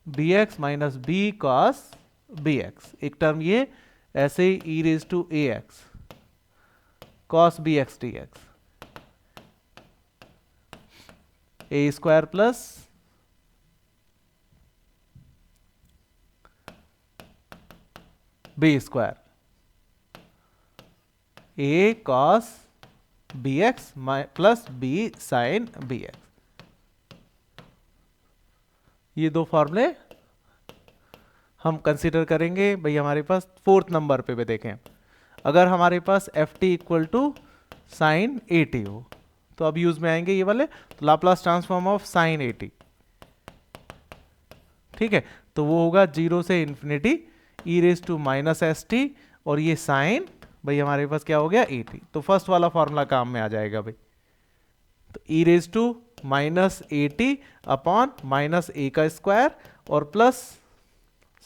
bx minus b cos bx, एक टर्म ये ऐसे ही e raise to ax cos bx dx, a square plus b square a cos bx plus b sin bx। ये दो फॉर्मूले हम consider करेंगे भाई। हमारे पास फोर्थ नंबर पे भी देखें, अगर हमारे पास f t equal to sine a t हो तो अब यूज में आएंगे ये वाले, तो Laplace transform of sine a t. ठीक है, तो वो होगा 0 से infinity e raise to minus s t, और ये साइन भाई हमारे पास क्या हो गया ए टी। तो फर्स्ट वाला फॉर्मूला काम में आ जाएगा भाई। तो e raise to minus a t upon minus ए का स्क्वायर और प्लस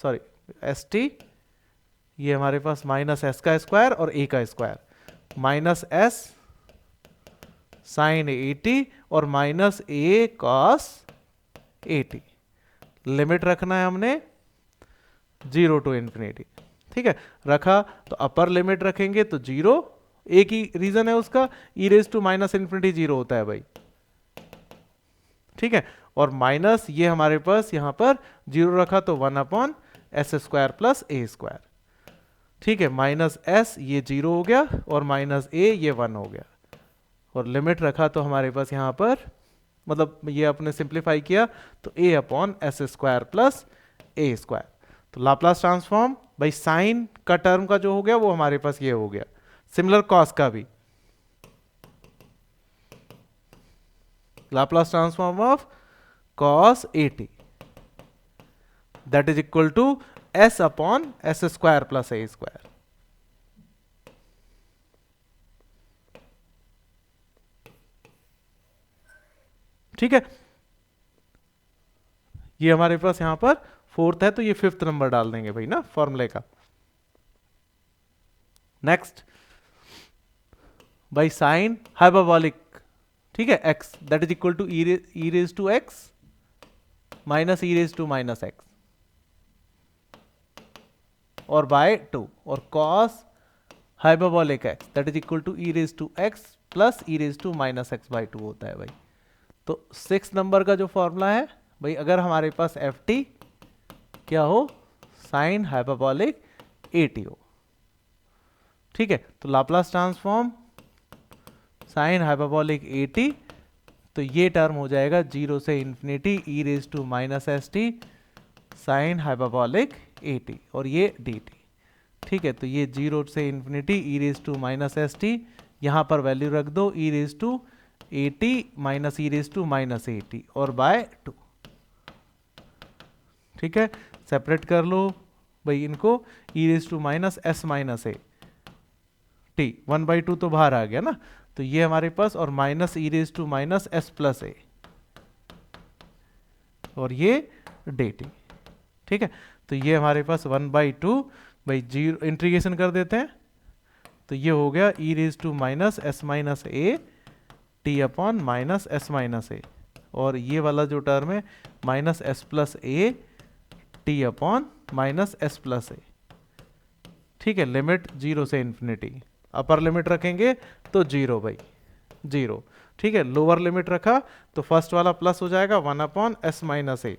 सॉरी एस टी, ये हमारे पास माइनस एस का स्क्वायर और ए का square minus s sine a t और minus a cos a t. Limit रखना है हमने 0 टू इंफिनिटी। ठीक है, रखा तो अपर लिमिट रखेंगे तो 0, एक ही रीजन है उसका, ई रेज टू माइनस इंफिनिटी 0 होता है भाई। ठीक है, और माइनस ये हमारे पास यहां पर 0 रखा तो 1 upon s square plus a square. ठीक है, माइनस एस ये 0 हो गया और माइनस ए ये 1 हो गया, और लिमिट रखा तो हमारे पास यहां पर मतलब ये अपने सिंप्लीफाई किया तो ए upon s square plus a square. तो लाप्लास ट्रांसफॉर्म भाई साइन का टर्म का जो हो गया वो हमारे पास ये हो गया, सिमिलर कॉस का भी Laplace transform of cos a t that is equal to s upon s square plus a square. ठीक है, ये हमारे पास यहां पर फोर्थ है, तो ये फिफ्थ नंबर डाल देंगे भाई ना फॉर्मूले का। नेक्स्ट बाई साइन हाइपरबॉलिक, ठीक है, x that is equal to e raise to x minus e raise to minus x और बाय 2, और cos hyperbolic x that is equal to e raise to x plus e raise to minus x by 2 होता है भाई। तो 6 number का जो formula है भाई, अगर हमारे पास एफ टी क्या हो साइन हाइपरबॉलिक ए टी हो। ठीक है, तो Laplace transform sine hyperbolic a t, तो ये टर्म हो जाएगा 0 से infinity e raise to minus s t sine hyperbolic a t, और ये डी टी। ठीक है, तो ये 0 से infinity e raise to minus s t, यहाँ पर वैल्यू रख दो e raise to a t minus e raise to minus a t और बाय 2। ठीक है, सेपरेट कर लो भाई इनको, e raise to minus s minus a t 1/2 तो बाहर आ गया ना, तो ये हमारे पास, और minus e raise to minus s plus a और ये डी टी। ठीक है, तो ये हमारे पास 1/2 भाई 0 इंटीग्रेशन कर देते हैं, तो ये हो गया e raise to minus s minus a t upon minus s minus a, और ये वाला जो टर्म है minus s plus a t upon minus s plus a. ठीक है, लिमिट 0 से इंफिनिटी, अपर लिमिट रखेंगे तो 0 भाई 0। ठीक है, लोअर लिमिट रखा तो फर्स्ट वाला प्लस हो जाएगा 1 अपॉन एस माइनस ए।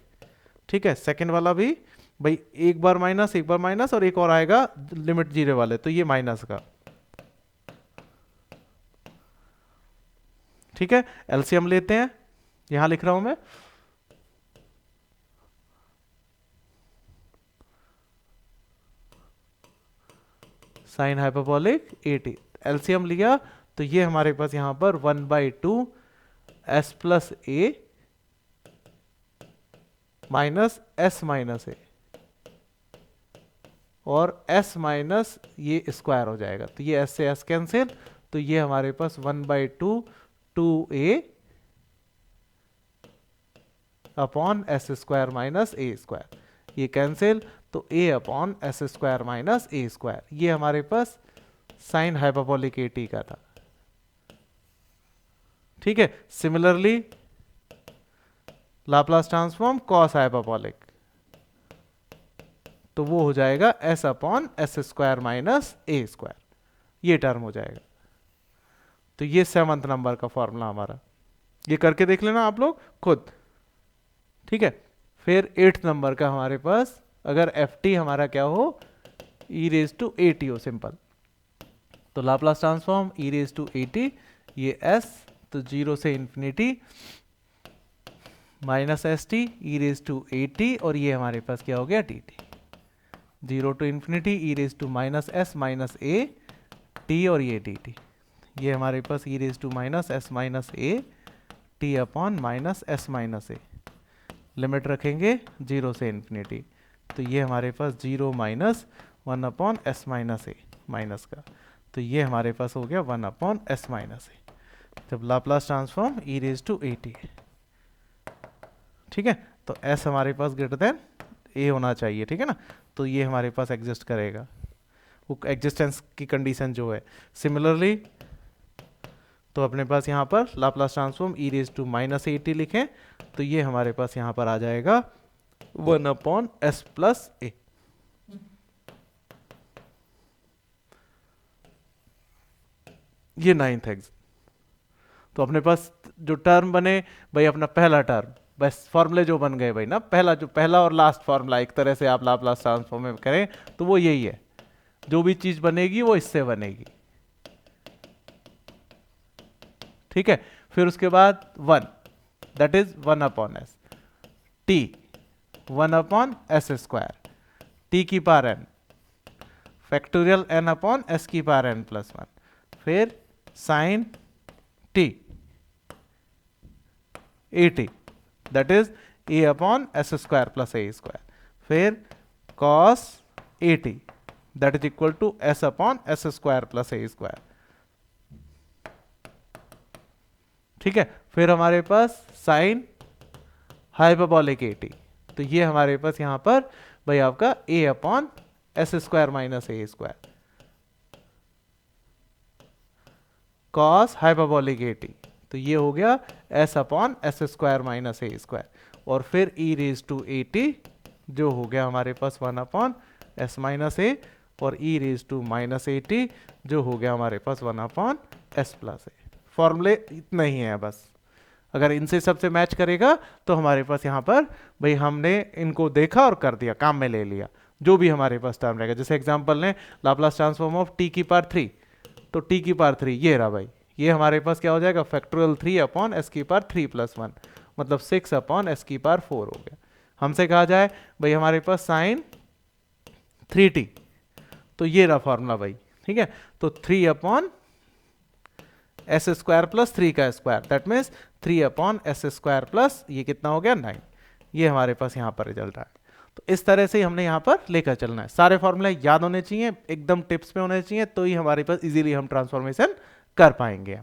ठीक है, सेकेंड वाला भी भाई एक बार माइनस और एक और आएगा लिमिट 0 वाले, तो ये माइनस का। ठीक है, एलसीएम लेते हैं, यहां लिख रहा हूं मैं साइन हाइपरबोलिक AT। एलसीएम लिया तो ये हमारे पास यहाँ पर 1/2 s plus a minus s minus a, और s माइनस ये स्क्वायर हो जाएगा, तो ये s से s कैंसिल, तो ये हमारे पास 1/2 2a upon s square minus a square, ये कैंसिल, तो a upon s square minus a square, ये हमारे पास साइन हाइपरबोलिक AT का था। ठीक है, similarly Laplace transform cos hyperbolic, तो वो हो जाएगा s upon s square minus a square, ये टर्म हो जाएगा। तो ये 7th नंबर का फॉर्मूला हमारा, ये करके देख लेना आप लोग खुद। ठीक है, फिर 8th नंबर का हमारे पास अगर ft हमारा क्या हो, e रेज टू AT हो सिंपल, तो Laplace transform e raise to AT, ये s तो 0 से infinity minus st e raise to AT, और ये हमारे पास क्या हो गया dt, 0 to infinity e raise to minus s minus a t, और ये dt, ये हमारे पास e raise to minus s minus a t upon minus s minus a, limit रखेंगे 0 से इंफिनिटी, तो ये हमारे पास 0 minus 1 upon s minus a minus का, तो ये हमारे पास हो गया 1 अपॉन s माइनस a, जब Laplace transform e raise to AT है। ठीक है, तो s हमारे पास ग्रेटर देन a होना चाहिए, ठीक है ना, तो ये हमारे पास एग्जिस्ट करेगा, वो एग्जिस्टेंस की कंडीशन जो है। सिमिलरली तो अपने पास यहाँ पर Laplace transform e raise to minus AT लिखें, तो ये हमारे पास यहाँ पर आ जाएगा 1 अपॉन s प्लस a। ये 9th एग्ज, तो अपने पास जो टर्म बने भाई, अपना पहला टर्म, बस फॉर्मूले जो बन गए भाई ना, पहला और लास्ट फॉर्मूला एक तरह से आप लाप्लास ट्रांसफॉर्म में करें तो वो यही है, जो भी चीज बनेगी वो इससे बनेगी। ठीक है, फिर उसके बाद 1 that is 1 upon s, t 1 upon s square, t की power n factorial n upon s की पावर n प्लस 1, फिर sine t AT that is a upon s square plus a square, फिर cos AT that is equal to s upon s square plus a square. ठीक है, फिर हमारे पास sine hyperbolic AT, तो ये हमारे पास यहां पर भाई आपका a upon s square minus a square, cos hyperbolic AT, तो ये हो गया s upon s square minus a square, और फिर e रेज टू AT जो हो गया हमारे पास 1 अपॉन s माइनस ए, और e raise to minus AT जो हो गया हमारे पास 1 अपॉन s प्लस ए। फॉर्मूले इतना ही है बस, अगर इनसे सबसे मैच करेगा तो हमारे पास यहाँ पर भाई हमने इनको देखा और कर दिया, काम में ले लिया, जो भी हमारे पास टर्म रहेगा। जैसे एग्जांपल लें लाप्लास ट्रांसफॉर्म ऑफ t की पावर 3, तो t की पावर 3 ये रहा भाई, ये हमारे पास क्या हो जाएगा फैक्टोरियल 3 अपॉन s की पावर 3 प्लस 1, मतलब 6 अपॉन s की पावर 4 हो गया। हमसे कहा जाए भाई हमारे पास साइन 3t, तो ये रहा फॉर्मूला भाई, ठीक है, तो 3 अपॉन एस स्क्वायर प्लस 3 का square that means 3 upon s square plus ये कितना हो गया 9, ये हमारे पास यहाँ पर रिजल्ट आया। तो इस तरह से हमने यहाँ पर लेकर चलना है, सारे फॉर्मूले याद होने चाहिए, एकदम टिप्स पे होने चाहिए, तो ही हमारे पास इजीली हम ट्रांसफॉर्मेशन कर पाएंगे।